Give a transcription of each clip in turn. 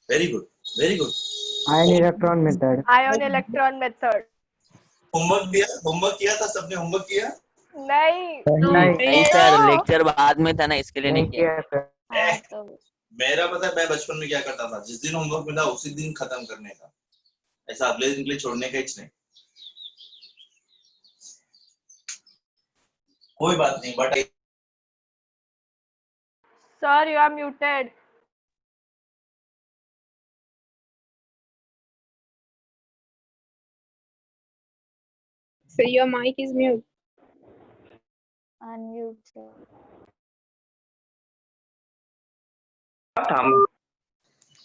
Very good. Very good. Ion electron method. Ion electron method. Homework किया था सबने? Homework किया? नहीं। नहीं नहीं सर, लेक्चर बाद में था ना, इसके लिए नहीं नहीं किया। किया सर। हाँ तो मेरा पता है मैं बचपन में क्या करता था, जिस दिन होमवर्क मिला उसी दिन खत्म करने का, ऐसा अगले दिन के लिए छोड़ने का ही नहीं। कोई बात नहीं, but sir, you are muted. So your mic is mute. Unmute, sir.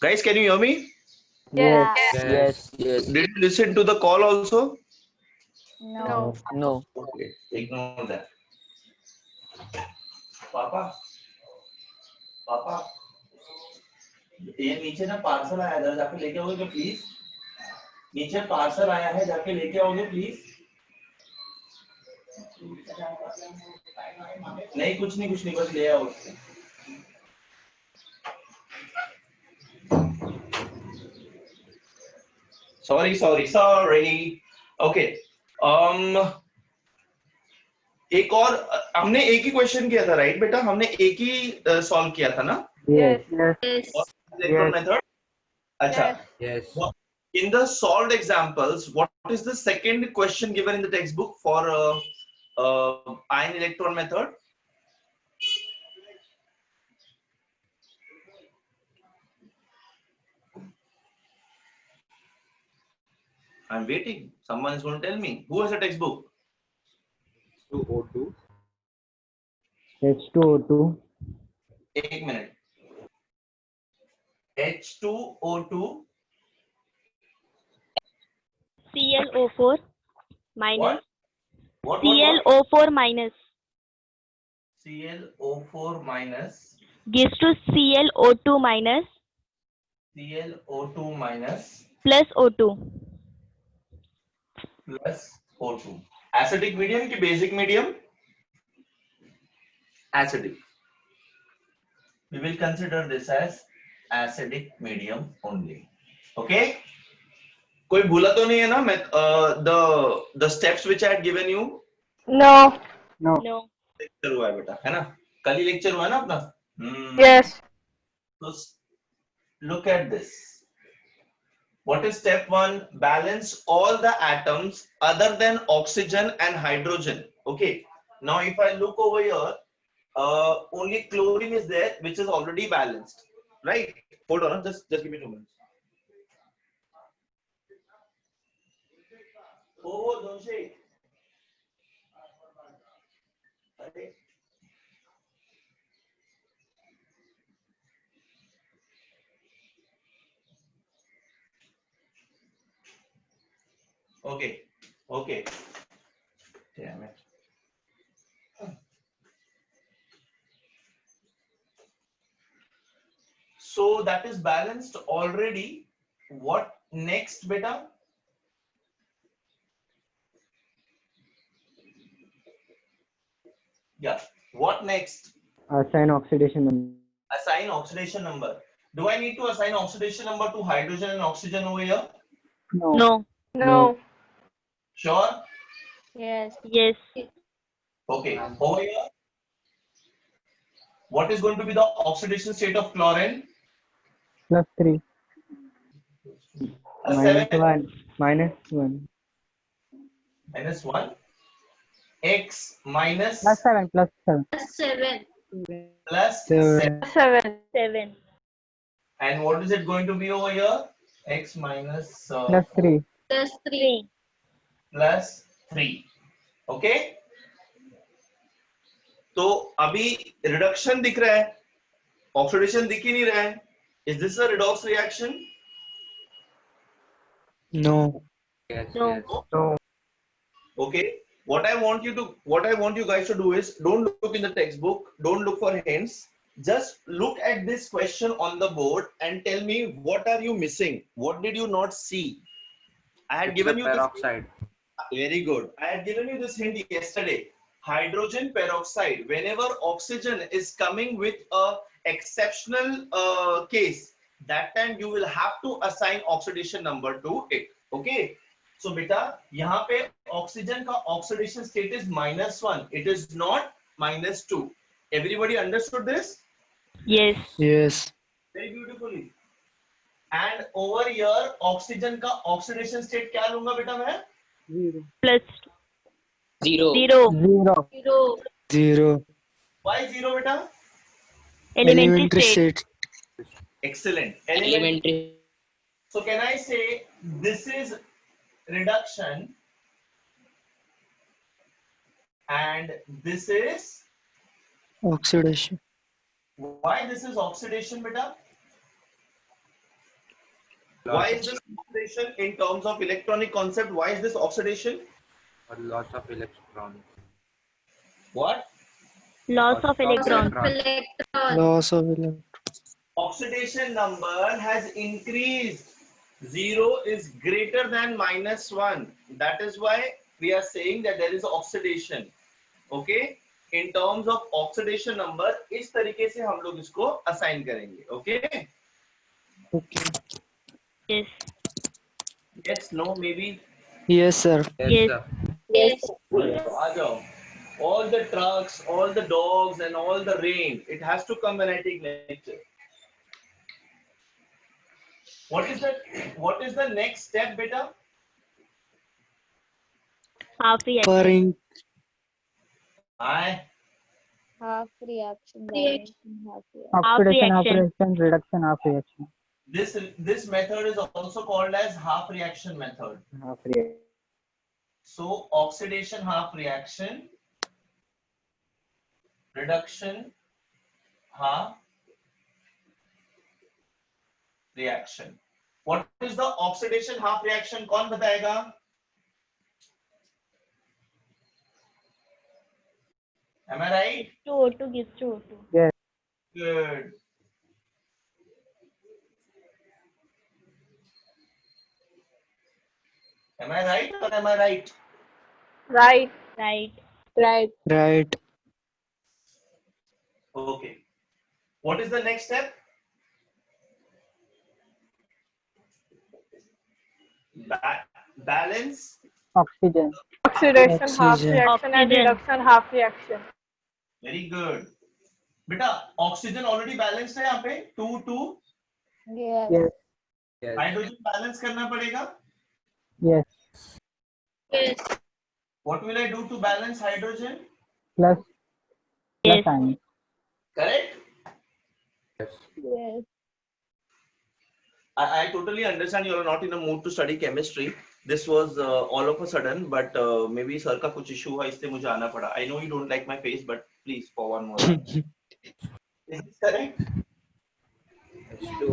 guys, can you hear me? Yeah. Yes, yes. Did you listen to the call also? No. No. Okay, ignore that. पापा, पापा, ये नीचे ना parcel आया है, जाके लेके आओगे प्लीज? नीचे पार्सल आया है, जाके लेके आओगे प्लीज? नहीं कुछ नहीं, बस ले आओ उसको। Sorry. Okay. एक और हमने एक ही क्वेश्चन किया था, राइट बेटा? हमने एक ही सॉल्व किया था ना? Yes. Yes. Electron method. अच्छा. Yes. In the solved examples, what is the second question given in the textbook for ion electron method? I'm waiting. Someone is going to tell me. Who has a textbook? H2O2. H2O2. एक minute. H2O2. ClO4 minus. What? ClO4 minus ClO4 minus. gives to ClO2 minus ClO2 minus plus O2. plus O2. Acidic medium ki basic medium? Acidic. We will consider this as acidic medium only. Okay? कोई भूला तो नहीं है ना? मैं the steps which I had given you. No. No. Lecture हुआ है बेटा, है ना? कल ही लेक्चर हुआ है ना अपना? Yes. So look at this. What is step 1? Balance all the atoms other than oxygen and hydrogen. Okay. Now if I look over here, only chlorine is there, which is already balanced, right? Hold on, just give me 2 minutes. Oh, don't shake. Okay. Damn it. So that is balanced already. What next, beta? Yeah. What next? Assign oxidation number. Assign oxidation number. Do I need to assign oxidation number to hydrogen and oxygen over here? No. No. Sure? Yes. Okay. Over here, what is going to be the oxidation state of chlorine? +3. A 7. -1. -1. X minus +7. plus 7. 7. And what is it going to be over here? X minus +3. plus 3. Okay? तो अभी reduction दिख रहा है, oxidation दिख ही नहीं रहा है. Is this a redox reaction? No. No. Okay. What I want you guys to do is, don't look in the textbook, don't look for hints. Just look at this question on the board and tell me what are you missing? What did you not see? I had given you peroxide. Very good. I had given you this hint yesterday. Hydrogen peroxide. Whenever oxygen is coming with a exceptional case, that time you will have to assign oxidation number to it. Okay, so beta यहाँ पे oxygen का oxidation state is -1, it is not -2. Everybody understood this? Yes. Yes. Very beautifully. And over here oxygen का oxidation state क्या लूंगा बेटा मैं? Plus Zero. 0. 0. 0. Why 0 बेटा? Elementary state. Excellent. Elementary. So can I say this is reduction and this is, Oxidation. why this is oxidation beta? Why is this oxidation in terms of electronic concept? Why is this oxidation? or loss of electron. What? Loss of electron. Loss of electron. Oxidation number has increased. 0 is greater than -1. That is why we are saying that there is oxidation. Okay? In terms of oxidation number, इस तरीके से हम लोग इसको assign करेंगे. Okay? Okay. Yes. Yes, no, maybe. Yes, sir. Yes. Sir. आ जाओ. All the trucks, all the dogs, and all the rain. It has to come when I take lecture. What is the next step, beta? Half reaction. Purring. I. Half reaction. Oxidation, half reaction. reaction, reduction, half reaction. This method is also called as half reaction method. Half reaction. So oxidation half reaction, reduction half reaction. What is the oxidation half reaction? कौन बताएगा? Am I right? O2 gives to O2. Yes. Good. Am I right or am I right? Right. Right. Right. Right. Okay. What is the next step? Balance. Oxygen. Oxidation, half Oxygen. reaction, and Oxygen. reduction, half reaction. Very good. बेटा oxygen already balanced है यहाँ पे 2 2. Yes. Yes. Hydrogen balance करना पड़ेगा. Yes. What will I do to balance hydrogen? Plus. Yes. Plus ion. Correct? Yes. I totally understand you are not in a mood to study chemistry. This was all of a sudden, but maybe sir का कुछ issue हुआ इसलिए मुझे आना पड़ा. I know you don't like my face, but please for one more. Is this correct?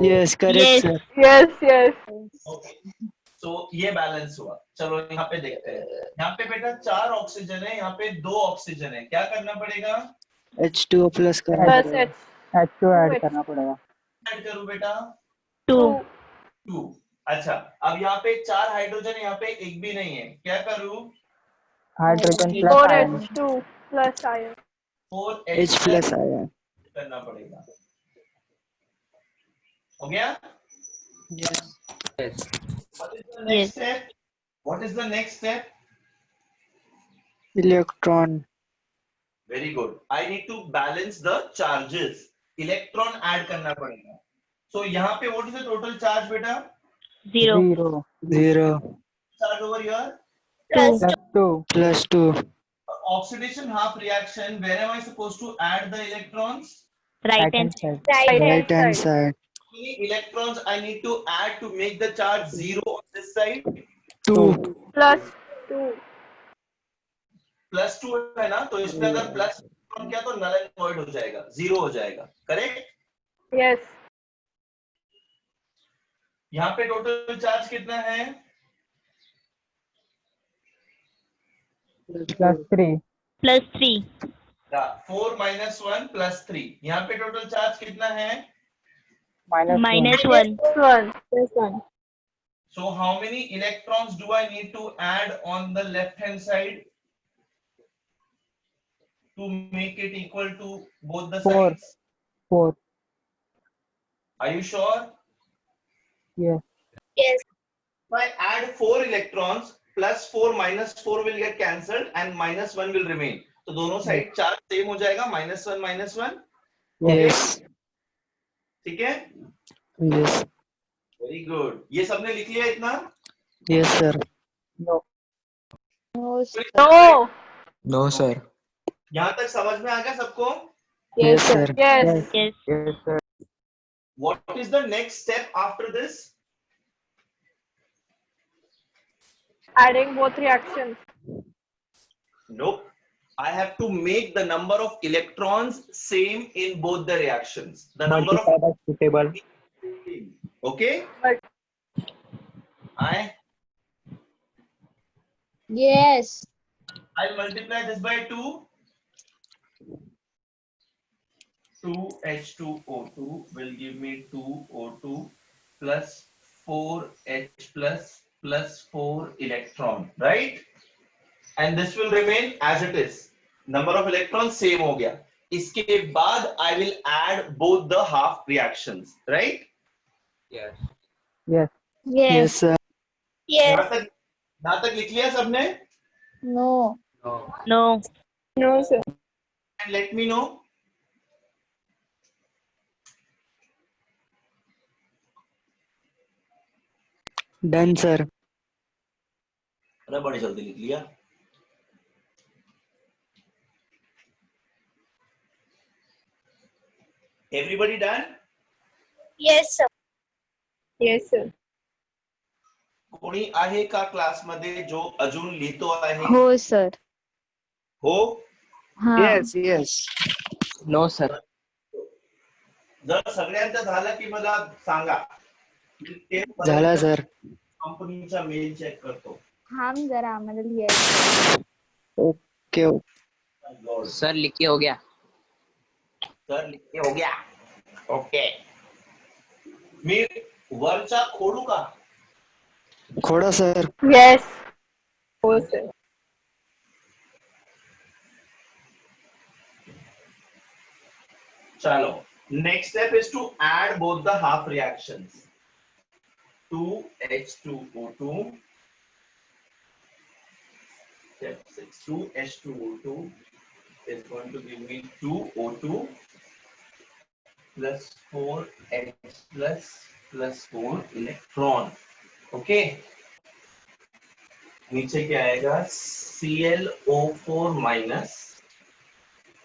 Yes, correct, Yes. sir. Yes. Okay. So ये balance हुआ. चलो यहाँ पे देखते हैं. यहाँ पे बेटा 4 ऑक्सीजन है, यहाँ पे 2 ऑक्सीजन है. क्या करना पड़ेगा? H2O plus करना Plus पड़ेगा. H. H2O add H. करना पड़ेगा. ऐड करूँ बेटा? 2. 2. अच्छा, अब यहाँ पे 4 हाइड्रोजन, यहाँ पे एक भी नहीं है. क्या करूँ? Hydrogen plus 4 ion. H2 plus ion. 4 H plus ion. करना पड़ेगा. हो गया? Yes. Yes. What is the next step? What is the next step? Electron. Very good. I need to balance the charges. Electron add करना पड़ेगा. So यहाँ पे what is the total charge बेटा? 0. 0. 0. Charge over here. Plus 2. Plus 2. Oxidation half reaction. Where am I supposed to add the electrons? Right hand side. Right Right hand side. How many electrons I need to add to make the charge 0 on this side? 2. Plus 2. Plus 2 है ना, तो इसमें अगर plus किया तो null and void हो जाएगा, 0 हो जाएगा. करेक्ट? Yes. यहाँ पे टोटल चार्ज कितना है? Plus 3. plus 3. 4 minus 1 plus 3. यहाँ पे टोटल चार्ज कितना है? Minus 1. Plus 1. So how many electrons do I need to add on the left hand side to make it equal to both the 4. sides? 4. Are you sure? Yes. Yes. If I add 4 electrons, plus 4 minus 4 will get cancelled and minus 1 will remain. तो दोनों side charge same हो जाएगा, -1 -1. Yes. ठीक है? Yes. Very good. ये सबने लिख लिया इतना? Yes, sir. No. No. No, sir. यहाँ तक समझ में आ गया सबको? Yes, sir. Yes. Yes. Yes, sir. What is the next step after this? Adding both reactions. Nope. I have to make the number of electrons same in both the reactions. The number of Multiply by suitable. okay. But Yes. I'll multiply this by 2. 2H2O2 will give me 2O2 plus 4H plus 4 electron, right? And this will remain as it is. Number of electrons same हो गया. इसके बाद I will add both the half reactions, right? Yes. Yes. Yes. Yes, sir. यहाँ तक लिख लिया सबने? No. No. No. no, sir. And let me know. Done, sir. अरे बड़ी जल्दी लिख लिया. Everybody done? Yes, sir. Yes, sir. कोणी आहे का क्लास मध्ये जो अजून लिहितो आहे? हो सर. हो? हा. Yes. No, sir. जर सगळ्यांचं झालं की मला सांगा. झाला, sir. कंपनीचा मेल चेक करतो. हम जरा आम्हाला लिहायचं. Okay. सर लिखिए हो गया. तर लिखे हो गया. ओके. मी वरचा खोडू का? खोडा, sir. Yes. Oh, sir. चलो. Next step is to add both the half reactions. 2H2O2. Step 6. 2H2O2 is going to give me 2O2 plus 4H plus 4 electron. Okay. नीचे क्या आएगा? ClO4 minus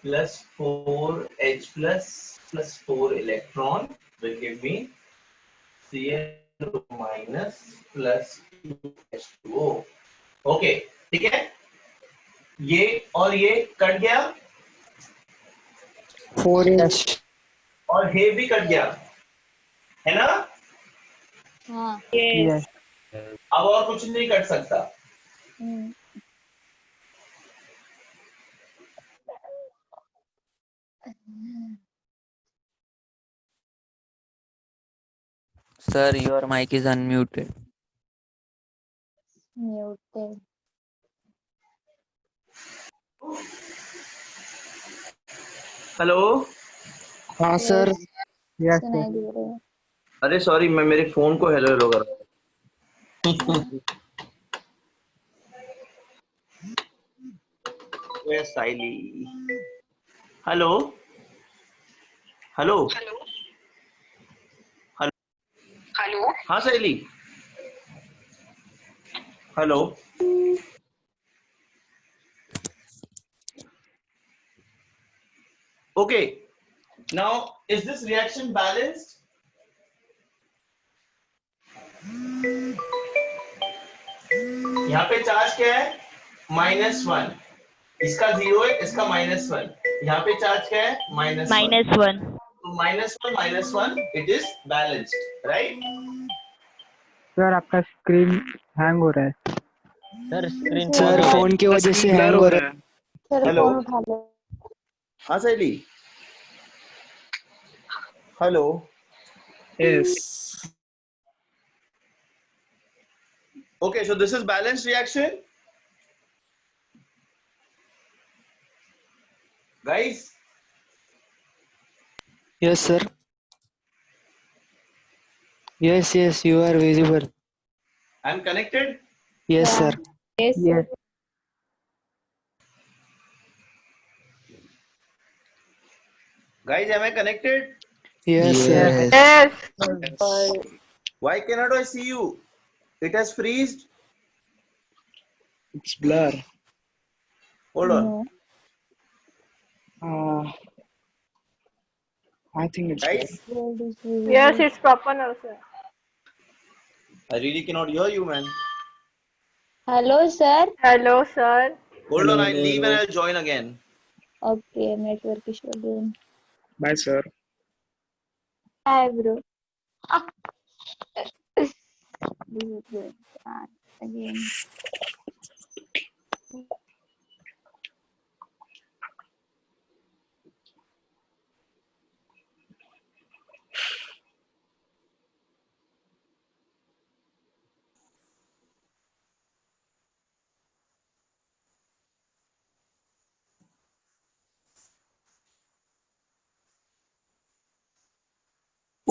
plus 4H plus 4 electron will give me ClO minus plus 2H2O. Okay, ठीक है? ये और ये cut गया 4H. और ये भी कट गया, है ना? हाँ. Yes. अब और कुछ नहीं कट सकता. Sir, your mic is unmuted. Muted. Hello. हाँ, sir. Yes, sir. सुनाई दे रहे हैं. अरे सॉरी, मैं मेरे फोन को हेलो हेलो कर रहा हूँ. साइली. Hello hello hello. हाँ Saili. Hello. Okay. Now, is this reaction balanced? यहाँ पे चार्ज क्या है? -1. इसका 0 है, इसका -1. यहाँ पे चार्ज क्या है? -1. -1. तो -1 it is balanced, right? Sir, आपका स्क्रीन हैंग हो रहा है. सर स्क्रीन सर, फोन की वजह से हैंग हो रहा है. Sir Hello. फोन उठा लो. हाँ सैली. Hello. Yes. Okay, so this is balanced reaction. Guys, Yes, sir. Yes, yes, you are visible. I'm connected. Yes, Yeah. sir. Yes, Yes. sir. Guys, am I connected? Yes, sir. Yes. Yes. Why cannot I see you? It has freezed. It's blur. Hold on. No. I think it's blur. Guys, World is visible. Yes, it's proper now, sir. I really cannot hear you, man. Hello, sir. Hello, sir. Hold Hello, on, I'll hello, leave and hello. I'll join again. Okay, network issue again. Bye, sir. Hi, bro. This is good. Again.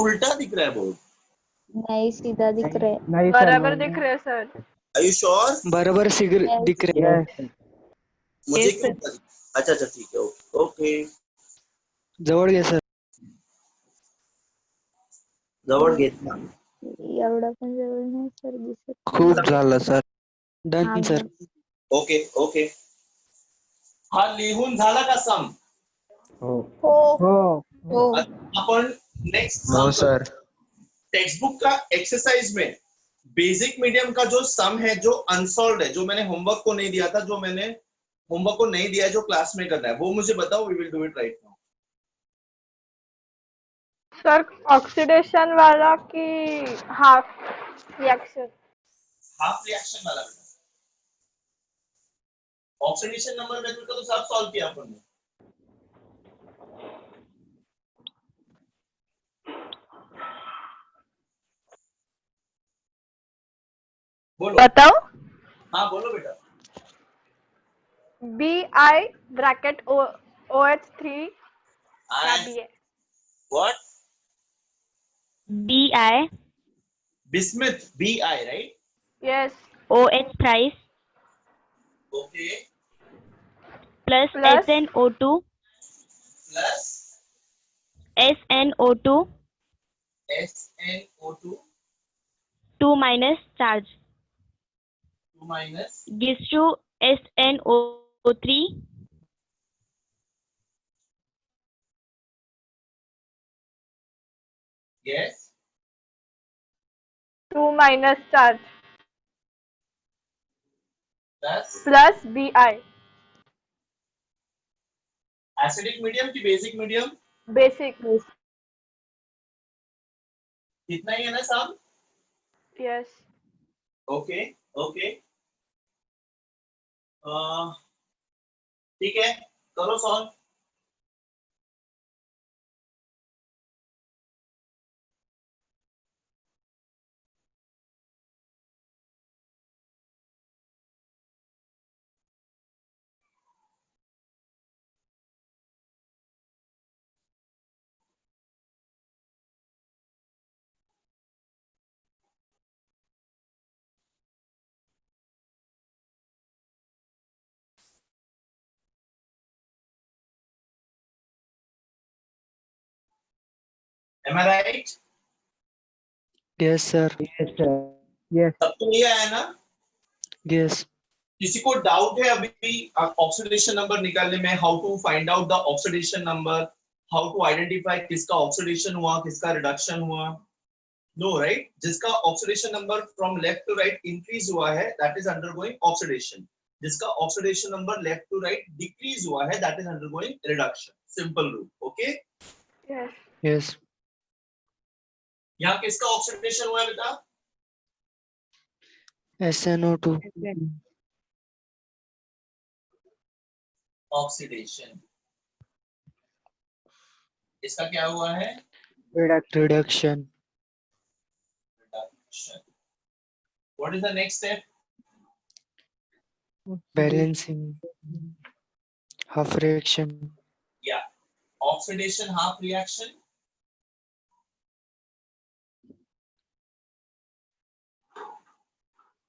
उल्टा दिख रहा है board. नहीं सीधा दिख रहा है. नहीं सर बराबर दिख रहे हैं, सर. Are you sure? बराबर दिख रहे हैं. यस मुझे Yes, क्यों sir. उल्टा दिख- अच्छा अच्छा ठीक है. ओके जवळ घे, सर. जवळ घेतला. एवढा पण जवळ नाही सर दिसत. खूप झालं सर. डन, हा, सर. Okay okay. हा लिहून झाला का सम? हो हो हो. आपण नेक्स्ट हो सर. टेक्स्ट बुक का एक्सरसाइज में बेसिक मीडियम का जो सम है जो अनसॉल्व है, जो मैंने होमवर्क को नहीं दिया था, जो मैंने होमवर्क को नहीं दिया है, जो क्लास में करना है, वो मुझे बताओ. We will do it right now. Sir oxidation वाला की हाफ रिएक्शन. हाफ रिएक्शन वाला बेटा. ऑक्सीडेशन नंबर मेथड का तो सब सॉल्व किया अपन ने. बोलो. बताओ. हाँ बोलो बेटा. BI ब्रैकेट OH3 क्या And बी है? what? BI Bismuth. BI, right? Yes. OH thrice Okay. plus Plus SnO2 Plus SnO2 SnO2 2 minus charge 2 minus gives to SnO3 yes 2 minus charge plus plus BI acidic medium की basic medium basic. कितना ही है ना सब. Yes. Okay okay. ठीक है, करो solve. Am I right? Yes, sir. Yes सबको ये आया ना? Yes. किसी को डाउट है अभी ऑक्सीडेशन नंबर निकालने में? How to find out the oxidation number, how to identify किसका ऑक्सीडेशन हुआ, किसका रिडक्शन हुआ? No right. जिसका oxidation number from left to right increase हुआ है दैट इज अंडरगोइंग ऑक्सीडेशन. जिसका oxidation number left to right decrease हुआ है that is undergoing reduction. Simple rule. Okay. Yes. Yes. यहाँ किसका ऑक्सीडेशन हुआ है बेटा? SnO2. ऑक्सीडेशन. इसका क्या हुआ है? Reduction. Reduction. What is the next step? Balancing. Half reaction. Yeah. Oxidation half reaction.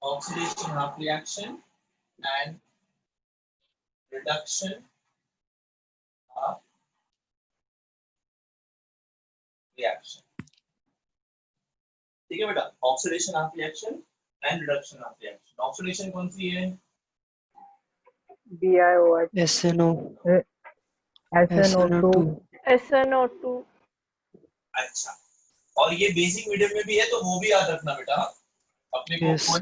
oxidation half reaction and reduction half reaction. ठीक है बेटा, oxidation half reaction and reduction half reaction. Oxidation कौन सी है? BiOH, SNO, SNO2, SNO2. अच्छा, और ये basic medium में भी है तो वो भी याद रखना बेटा, अपने को Yes. कोई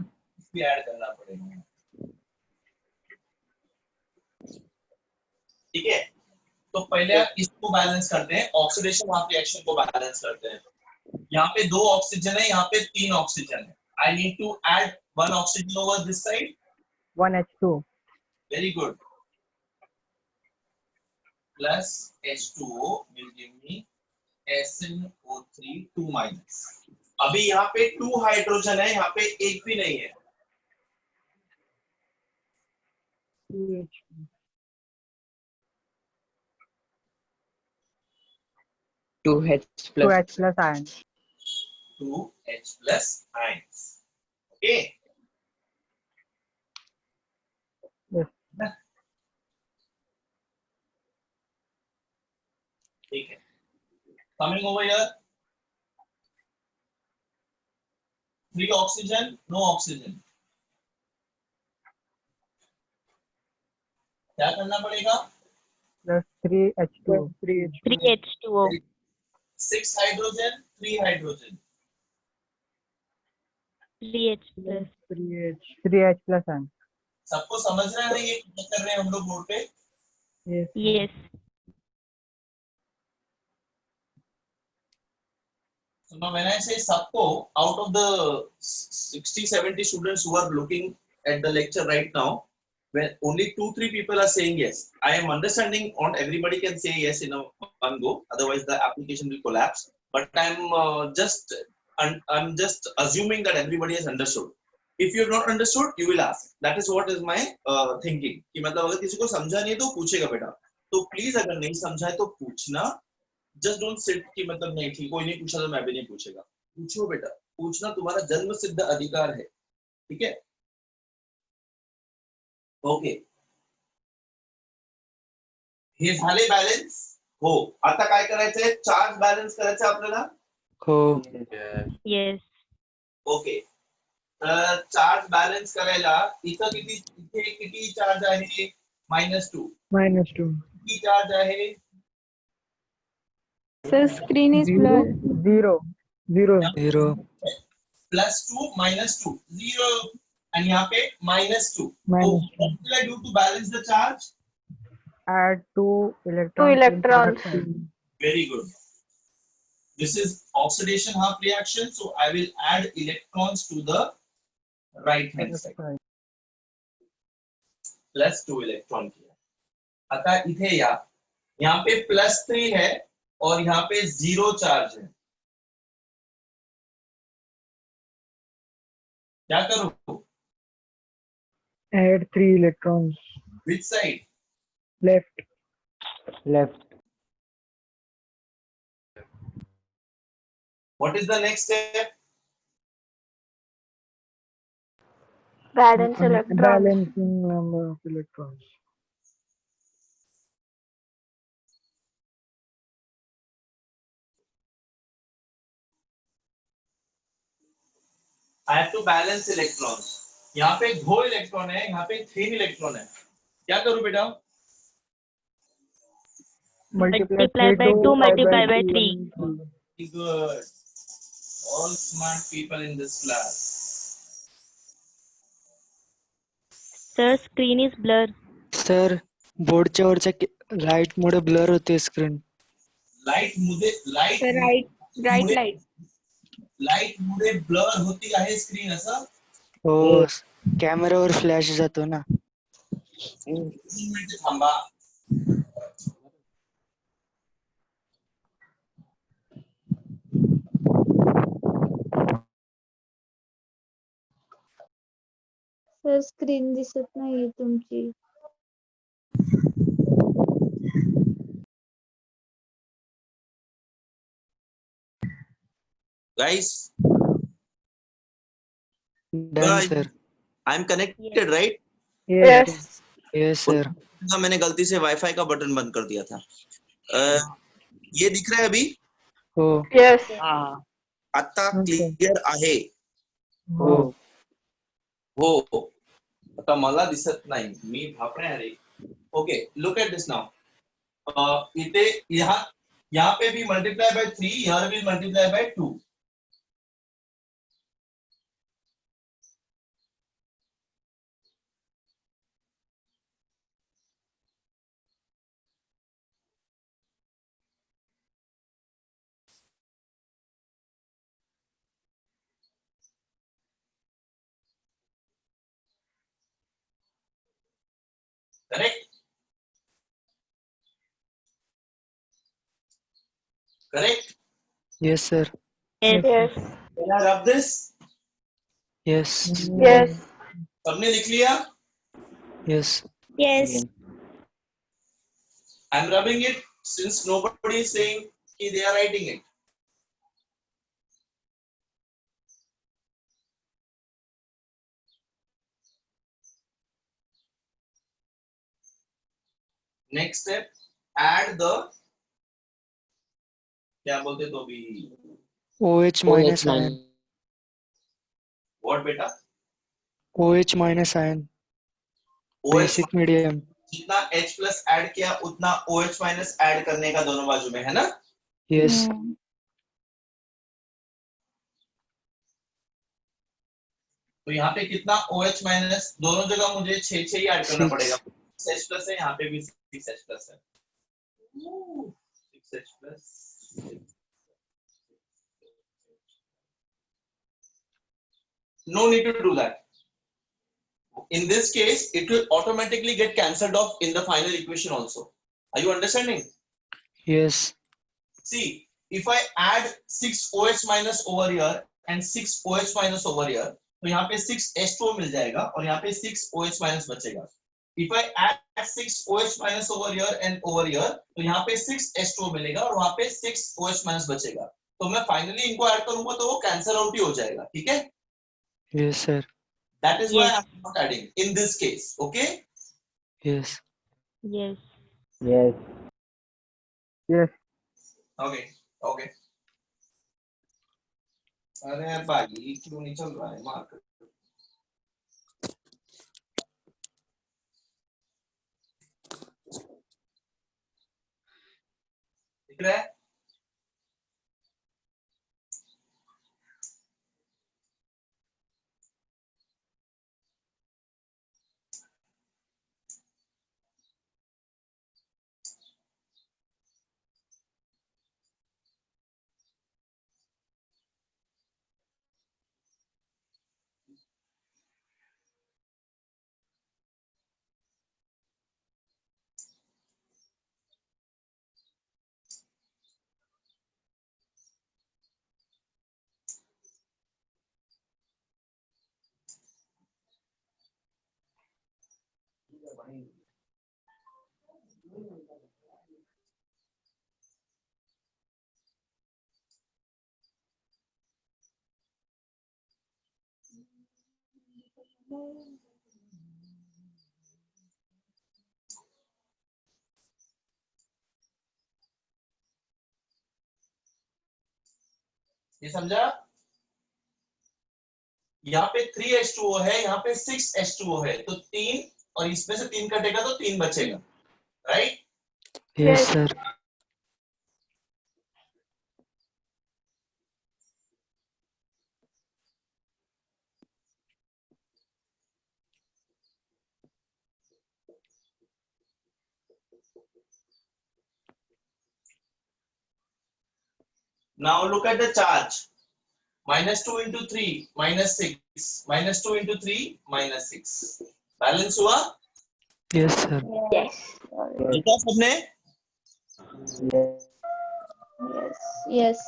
भी ऐड करना पड़ेगा. ठीक है, तो पहले इसको बैलेंस करते हैं, ऑक्सीडेशन हाफ रिएक्शन को बैलेंस करते हैं. यहाँ पे 2 ऑक्सीजन है, यहाँ पे 3 ऑक्सीजन है. I need to add 1 oxygen over this side. 1H2, very good. Plus H2O will give me SnO3 2 minus. अभी यहाँ पे 2 हाइड्रोजन है, यहाँ पे एक भी नहीं है. 2H2, 2H plus 2H plus ion. 2H plus ions. Okay. Yes. ठीक है. Coming over here. 3 oxygen, no oxygen. क्या करना पड़ेगा? Plus 3H2, 3H2O. 6 hydrogen, 3 hydrogen. 3H plus. 3H plus ion. सबको समझ रहे हैं ये क्या कर रहे हैं हम लोग बोर्ड पे? Yes. Yes. So now when I say सबको, out of the 60-70 students who are looking at the lecture right now, when only 2-3 people are saying yes, I am understanding not everybody can say yes in a one go, otherwise the application will collapse. But I'm just assuming that everybody has understood. If you have not understood, you will ask. That is what is my thinking. कि मतलब अगर किसी को समझा नहीं तो पूछेगा बेटा. तो प्लीज अगर नहीं समझा है तो पूछना. जस्ट डोंट सिट कि मतलब नहीं ठीक, कोई नहीं पूछा तो मैं भी नहीं पूछेगा. पूछो बेटा, पूछना तुम्हारा जन्म सिद्ध अधिकार है. ठीक है? ओके. हे झाले बॅलन्स. हो, आता काय करायचंय? चार्ज बॅलन्स करायचं आपल्याला. हो. Yes. Yes. ओके. तर चार्ज बॅलन्स करायला इथं किती चार्ज आहे? -2. -2. किती चार्ज आहे? Sir, screen is 0, blurred. 0. 0. +2 -2 0. And यहाँ पे -2. So -2. what will I do to balance the charge? Add 2 electrons. 2 electrons. in product side. Very good. This is oxidation half reaction. So I will add electrons to the right hand side. +2 electron किया. अतः इथे यहाँ पे +3 है और यहाँ पे 0 charge है. क्या करूँ? Add 3 electrons. Which side? Left. What is the next step? Balance electrons. Balancing number of electrons. I have to balance electrons. यहाँ पे 2 इलेक्ट्रॉन है, यहाँ पे 3 इलेक्ट्रॉन है. क्या करूँ बेटा? Multiply by 2, multiply by 3. Very good. All smart people in this class. Sir, screen is blurred. Sir बोर्डच्या वरच्या लाईट मुळे ब्लर होते screen. Light Sir, right light. Light मुळे ब्लर होती आहे स्क्रीन असं. हो, कॅमेरावर फ्लॅश जातो ना. 3 मिनिट थांबा. Sir, screen दिसत नाहीये तुमची. Guys, done sir. I am connected right? Yes. Yes, sir. मैंने गलती से वाईफाई का बटन बंद कर दिया था। ये दिख रहा है अभी? Oh, Yes. आता क्लिअर आहे? oh. हो, आता मला दिसत नाही, मी भापणे अरे. Okay, look at this now. इथे यहाँ पे भी मल्टीप्लाई बाय 3, यहाँ भी multiply by 2. Correct? Correct? Yes, sir. Yes. Yes. Can I rub this? Yes. Yes. सबने लिख लिया? Yes. Yes. I'm rubbing it since nobody is saying कि they are writing it. Next step, add the क्या बोलते तो भी OH minus ion. what बेटा? OH minus ion. OH Basic medium. जितना H plus ऐड किया उतना OH minus ऐड करने का दोनों बाजू में, है ना? Yes. तो यहाँ पे कितना OH minus दोनों जगह मुझे 6 ही ऐड करना 6. पड़ेगा. 6H plus है, यहाँ पे भी 6H plus है. 6H plus. No need to do that. In this case, it will automatically get cancelled off in the final equation also. Are you understanding? Yes. See, if I add 6 OH minus over here and 6 OH minus over here, तो यहाँ पे 6 H2O मिल जाएगा और यहाँ पे 6 OH minus बचेगा. If I add 6 OH minus over here and over here, तो यहाँ पे 6 H2O मिलेगा और वहाँ पे 6 OH minus बचेगा. तो मैं finally इनको ऐड करूंगा तो वो कैंसल आउट ही हो जाएगा, ठीक है? Yes, sir. That is why Yes. I'm not adding in this case, okay? Yes. Yes. Yes. Yes. Okay, okay. अरे भाई क्यों नहीं चल रहा है मार्क? दिख रहा है? ये समझा? यहाँ पे 3H2O है, यहाँ पे 6H2O है, तो 3 और इसमें से 3 कटेगा तो 3 बचेगा, right? Yes, sir. Now look at the charge. -2 into 3 -6, -2 into 3 -6. Balance हुआ? Yes, sir. Yes. लिखा सबने? Yes.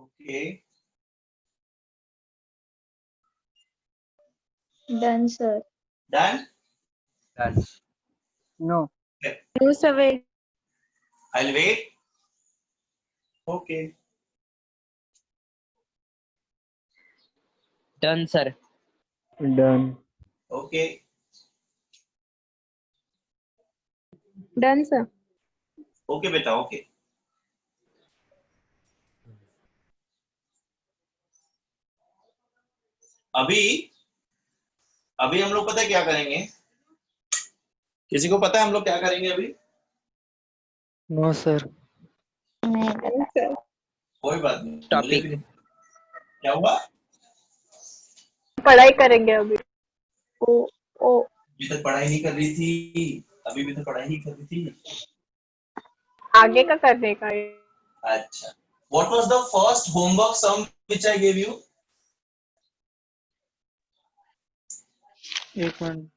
Okay. Done, sir. Done? Done. No. No, sir, wait. I'll wait. Okay. Done, sir. Done. Okay. Done, sir. Okay, beta. Okay. अभी अभी हम लोग पता है क्या करेंगे? किसी को पता है हम लोग क्या करेंगे अभी? No sir. Done, sir. कोई बात नहीं, मुझे Topic. भी नहीं। क्या हुआ? पढ़ाई करेंगे अभी। ओ ओ अभी तक पढ़ाई नहीं कर रही थी, अभी भी तो पढ़ाई नहीं कर रही थी। आगे का करने का है। अच्छा, what was the first homework sum which I gave you? एक minute.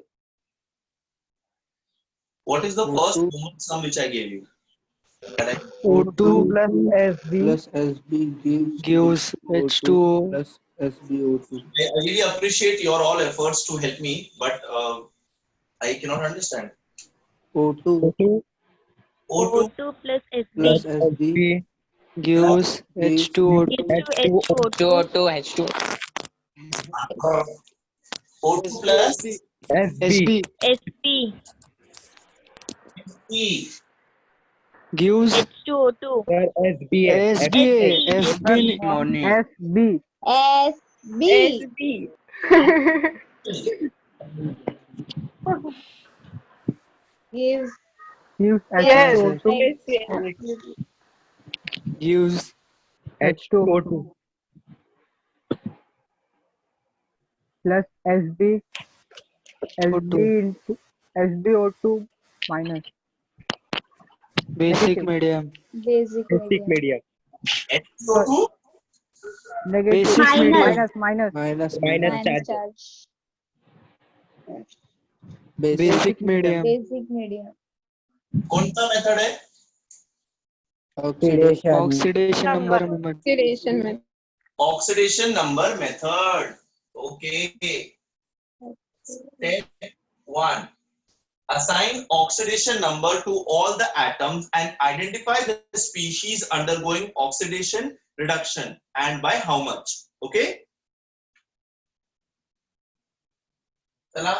What is the first O2. homework sum which I gave you? Correct. O2 plus SB Plus SB gives O2 H2O. plus SbO2. I really appreciate your all efforts to help me, but I cannot understand. O2 O2 O2 plus plus SB SB gives gives H2O2. is to H2O2 2O2 H2. O2 plus SB SP E. gives H2O2 SBA. FB. Morning. SB SB. Gives gives Yes. H2O2 Yes, yes. Gives H2O2 plus SB into SbO2 minus basic negative. medium. basic medium. H2O2 Negative. Basic medium. Minus. Minus charge. Basic medium. Basic medium. कौन सा method है? Oxidation number method. Oxidation method. Oxidation number method. Okay. Step 1. Assign oxidation number to all the atoms and identify the species undergoing oxidation reduction and by how much. Okay. चला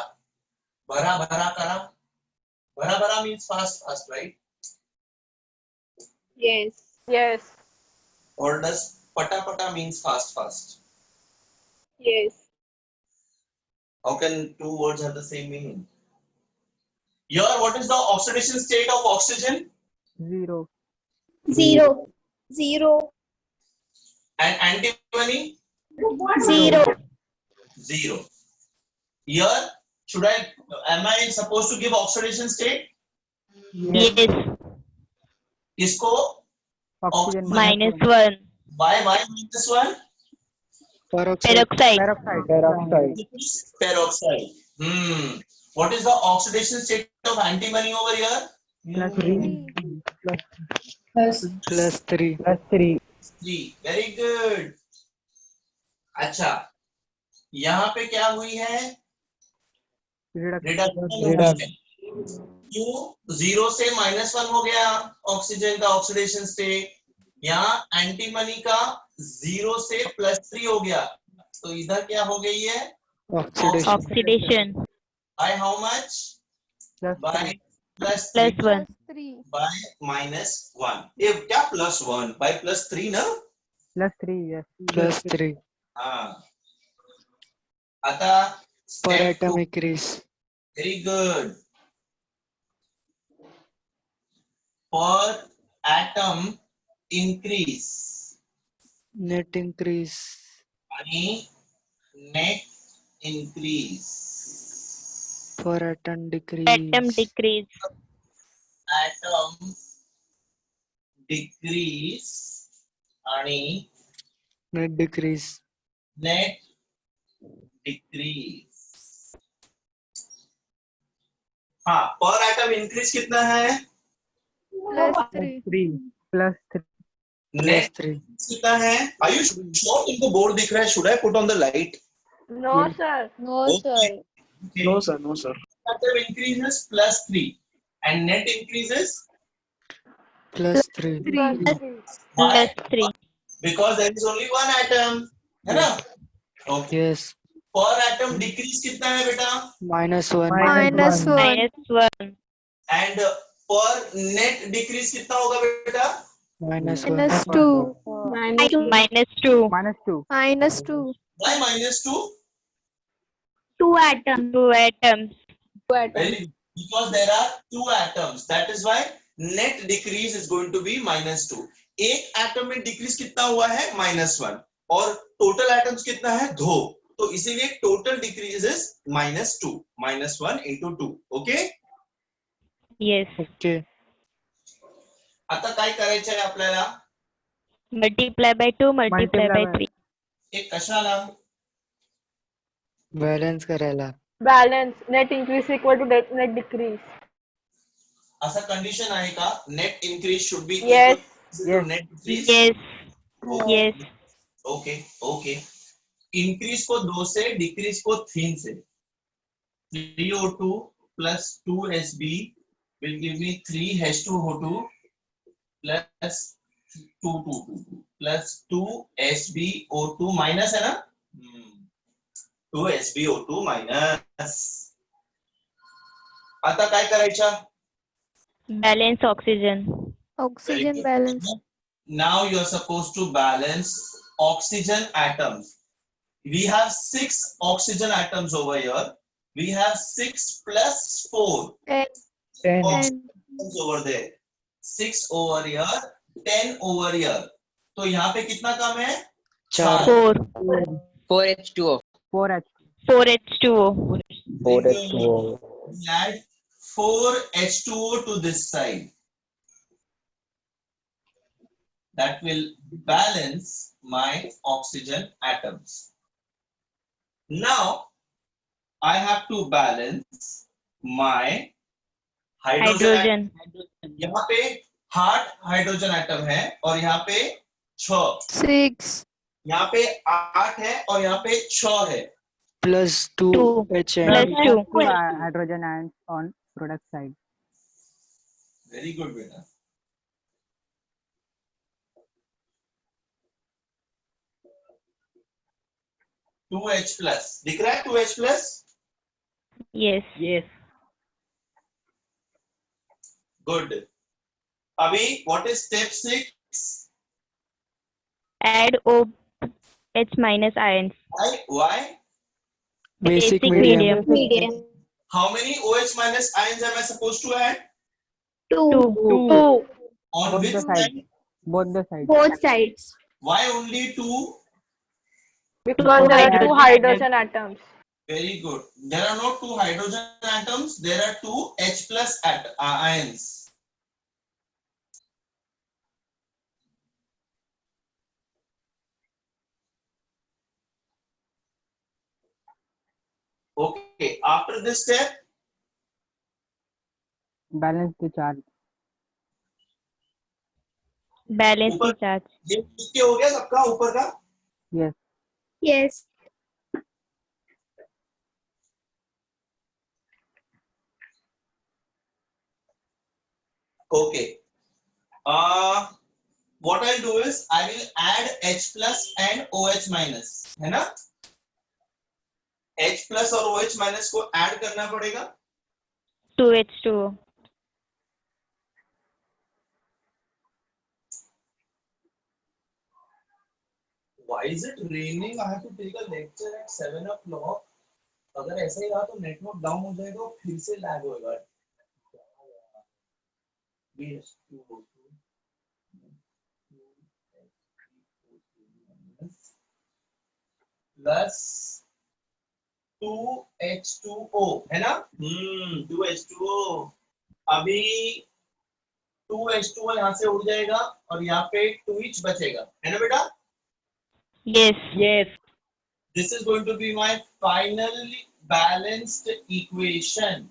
भरा भरा करा. भरा भरा means fast, right? Yes. Yes. Or does pata pata means fast? Yes. How can two words have the same meaning? Here, what is the oxidation state of oxygen? 0. Zero. And antimony? Zero. 0. Here, am I supposed to give oxidation state? yes Kisko? Oxygen -1 Why -1? Peroxide. peroxide Peroxide. What is the oxidation state of antimony over here? Plus 3. 3. Very good. अच्छा, यहाँ पे क्या हुई है? Reduction. क्यों 0 से -1 हो गया ऑक्सीजन का ऑक्सीडेशन स्टेट. यहाँ एंटीमनी का 0 से +3 हो गया, तो इधर क्या हो गई है? oxidation By how much? By +1 by -1. ये क्या +1? By +3 ना? +3 yes. Plus 3. हाँ. आता Per step atom 2. increase. Very good. Per atom increase Net increase. आणि net increase. Per atom decrease. atom decrease Atom decrease आणि Net decrease. net decrease. हाँ, per atom increase कितना है? +3 नेट +3. कितना है? आयुष श्योर तुमको बोर्ड दिख रहा है? Should I put on the light? No, sir. No, sir. No sir, no sir. Atom increases +3 and net increases +3. why? +3. Because there is only one atom, है ना? Okay. Yes. Per atom decrease कितना है बेटा? -1. -1. And per net decrease कितना होगा बेटा? -1. -2. -2. -2. Why -2? 2 atoms. 2 atoms. Very good. Because there are 2 atoms. That is why net decrease is going to be -2. एक atom में डिक्रीज कितना हुआ है? -1. और टोटल एटम्स कितना है? 2. तो इसीलिए total decrease is -2. -1 into 2. Okay? Yes. Okay. आता काय करायचं आहे आपल्याला? Multiply by 2, multiply by 3. एक कशाला? बॅलन्स करायला. Balance. Net increase equal to net decrease. असा कंडिशन आहे का? Net increase should be Yes. Net decrease. Yes. Yes. Okay okay. Increase को 2 से, डिक्रीज को 3 से. 3O2 plus 2Sb will give me 3H2O2 plus 2 plus 2SbO2 minus है ना? 2SbO2 minus. आता काय करायचं? Balance oxygen. Oxygen balance. Now you are supposed to balance oxygen atoms. We have 6 oxygen atoms over here. We have 6 plus 4 oxygen atoms over there. 6 over here, 10 over here. तो यहाँ पे कितना कम है? 4. 4. 4H2O. 4H2O. 4H2O. We add 4H2O to this side. That will balance my oxygen atoms. Now I have to balance my hydrogen. यहाँ पे 8 hydrogen atom है और यहाँ पे 6. 6. यहाँ पे 8 है और यहाँ पे 6 है. +2 HN. +2. Hydrogen ions on product side. Very good बेटा. टू H plus दिख रहा है? 2H plus. Yes. Good. अभी what is step 6? Add OH minus ions. Why? Basic medium. How many OH minus ions am I supposed to add? 2. On Both which the sides. side? Both the sides. Both sides. Why only 2? Because there are 2 hydrogen atoms. Very good. There are not 2 hydrogen atoms. There are 2 H plus ions. Okay. After this step, Balance the charge. Balance the charge. ये ठीक के हो गया सबका ऊपर का? Yes. Yes. Okay. What I'll do is I will add H plus and OH minus, है ना? H plus और OH minus को add करना पड़ेगा. 2H2O. Why is it raining? I have to take a lecture at 7 o'clock. अगर ऐसा ही रहा तो नेटवर्क डाउन हो जाएगा और फिर से लैग होगा. प्लस 2H2O है ना? 2H2O. अभी 2H2O यहाँ से उड़ जाएगा और यहाँ पे 2H बचेगा, है ना बेटा? Yes. This is going to be my finally balanced equation.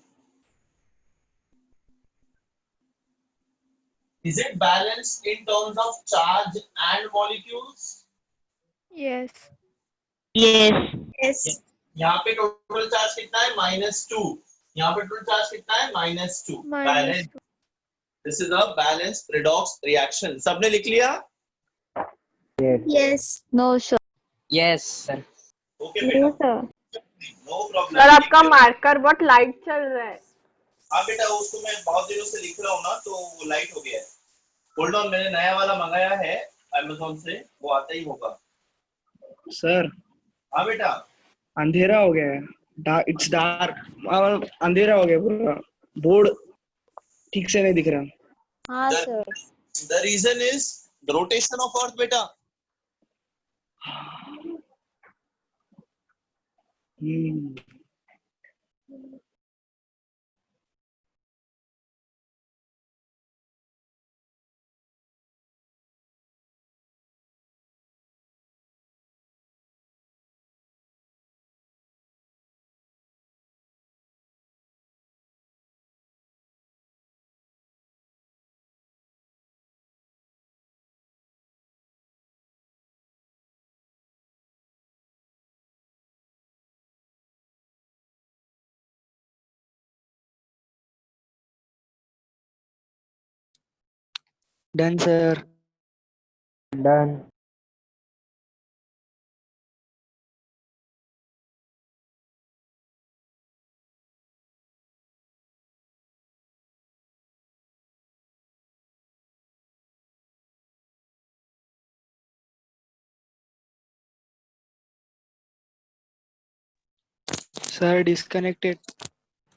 Is it balanced in terms of charge and molecules? Yes. Yes. Yes. यहाँ पे टोटल चार्ज कितना है -2, यहाँ पे टोटल चार्ज कितना है -2. Minus two. This is a balanced redox reaction. सबने लिख लिया? Yes. No, sir. Yes, sir. Okay बेटा, sir. no problem. सर आपका मार्कर बहुत लाइट चल रहा है. हाँ बेटा, उसको मैं बहुत दिनों से लिख रहा हूँ ना, तो वो लाइट हो गया है. होल्ड ऑन, मैंने नया वाला मंगाया है Amazon से, वो आता ही होगा. सर हाँ बेटा, अंधेरा हो गया है. It's dark. अंधेरा हो गया पूरा. बोर्ड ठीक से नहीं दिख रहा. हाँ The- sir. the reason is the rotation of Earth बेटा. Done sir. Done. Sir disconnected.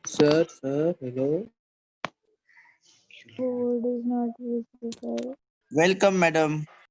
Sir, hello. Board is not visible. Welcome, madam.